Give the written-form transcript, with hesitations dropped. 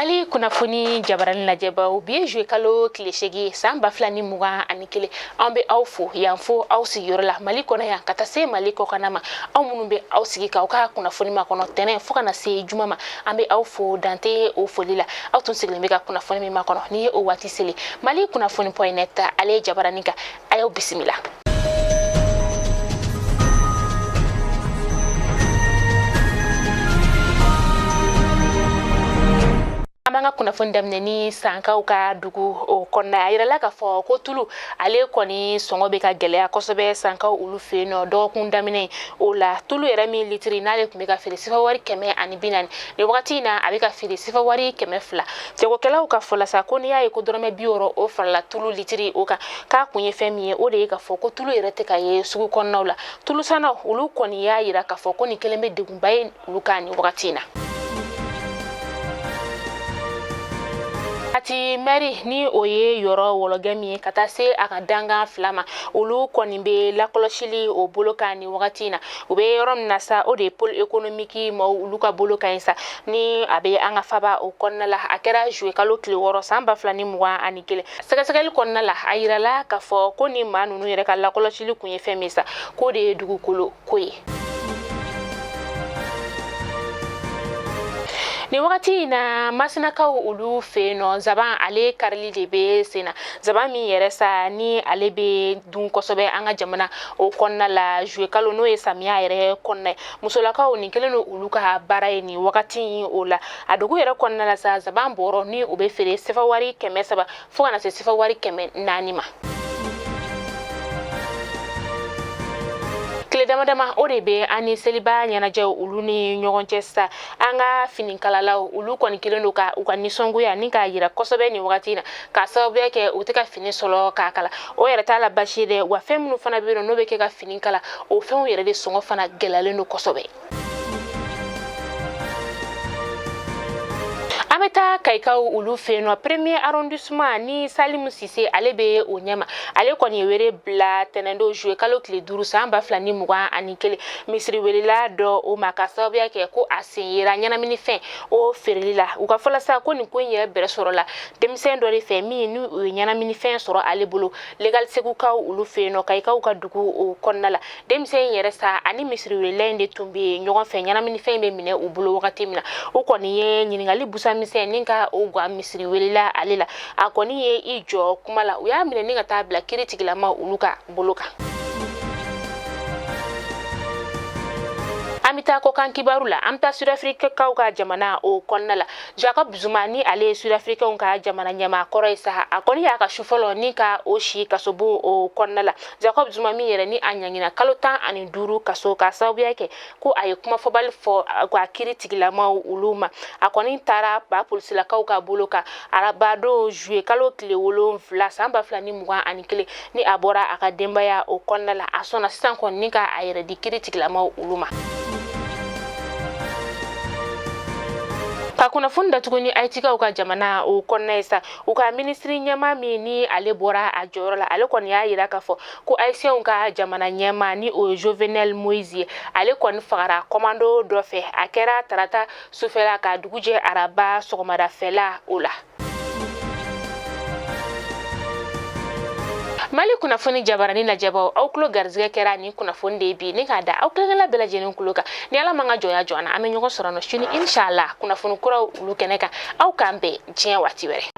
Malikunafoni jabarani la jeba ou bien jouer kalo kleshegi samba flani muga anikele ambe awfo yanfo awsi yorla malikona ya katase maliko kanama aw munumbe awsigi ka kunafoni makono tenen fuka na se jumama ambe awfo dante o folila aw tun sigle ka kunafoni mi makono ni o wati sele malikunafoni.net ale jabarani ka ayo bismillah. Amanga kunafoni damneni sanka uka dugu o konna ayirala ka fo ko tulu ale koni songo be ka gelea kosobe sanka ulu fe no do kun damine o la tulu era mi litri nale kumbe ka fere sifa wari keme ani binan ni wakati na abika fere sifa wari keme fla te ko kala uka fola sa koni ya ko dorome bioro o fala tulu litri o ka kunye femi o de ka fo ko tulu era te ka ye sugu konna la tulu sana ulu koni ya yira ka fo koni keleme de gumbaye ulu kani wakati na ati mari ni oye yoro wologami kata se akadanga flama ulu koni be la koloshili o boloka ni wakati na ube yorom nasa o de pol economique mo ulu ka boloka insa ni abe anga faba o konna la akera jouer kalo kli woro samba flani mwa anikele saka konna la ayirala ka fo koni manunu yere ka la koloshili kunye femisa ko de dugu kolo koye ni wakati na masina ka ulu fe no zaban ale karli de be sena zaban mi yeresa ni ale be dun kosobe anga jamana o konna la jouer kalo no esamia yere konna musola ka oni keleno ulu ka bara ni wakati o la adugo yere konna la sa zaban boro ni ube fere sefa wari keme saba fo na se sefa wari keme nanima dama o de be ani seliba nyanaje ulu ni nyogonchesta anga fininkala ulu koni kileno ka ukani songuya ni ka yira kosobe ni wakati na ka sabe ke uteka fini solo ka kala o yere tala bashire wa femnu fana be no be ke ka fininkala o femu yere de songo fana gelale no kosobe ameta kaika ulu fe no premier arrondissement ni Salimu Sise alebe onyama ale koni were bla tenendo jouer kalo kle duru samba flani muwa anikele misri welila do o makasobia ke ko asinyira nyana mini fe o ferila uka fola sa ko ni konye bere sorola demisen do re fe mi ni nyana mini fe soro ale bolo legal segu ka ulu fe no kaika uka dugu o konnala demisen yere sa ani misri welende tumbi nyogon fe nyana mini fe me mine u bolo wakati mina o koni ye nyingali busa mise ninka ogwa misri welila alela akoni ye ijo kumala uya mine ninga tabla kiritikila ma uluka boloka amita ko kan kibarula amta South Africa kauka jamana o konnala Jacob Zuma ni ale South Africa onka jamana nyama koroisa akoni ya ka shufolo nika oshi kasobo o konnala Jacob Zuma mi yere ni anyangina kalota ani duru kaso ka sabu yake ko ayi kuma fobal fo kwa kiritigila ma uluma akoni tara ba polisi kauka boloka arabado jouer kalo kle wolo vla samba flani mwa anikele ni abora akademba ya o konnala asona sisan kon nika ayere di kiritigila ma uluma kuna funda tukuni aitika uka jamana o konnaisa uka ministry nyama mini ale bora ajorola ale kon ya yira ka fo ku aisia uka jamana nyama ni o Jovenel Moïse ale kon fara commando do fe akera tarata sufela ka duguje araba sogomada fela ola Malikunafoni jabarani la jabo au klo garzige kera ni kunafoni debi ni kada au klegela bela jeni kuluka ni ala manga joya joana ame nyoko sorano shuni inshallah kunafoni kura ulu keneka au kambe jien wati were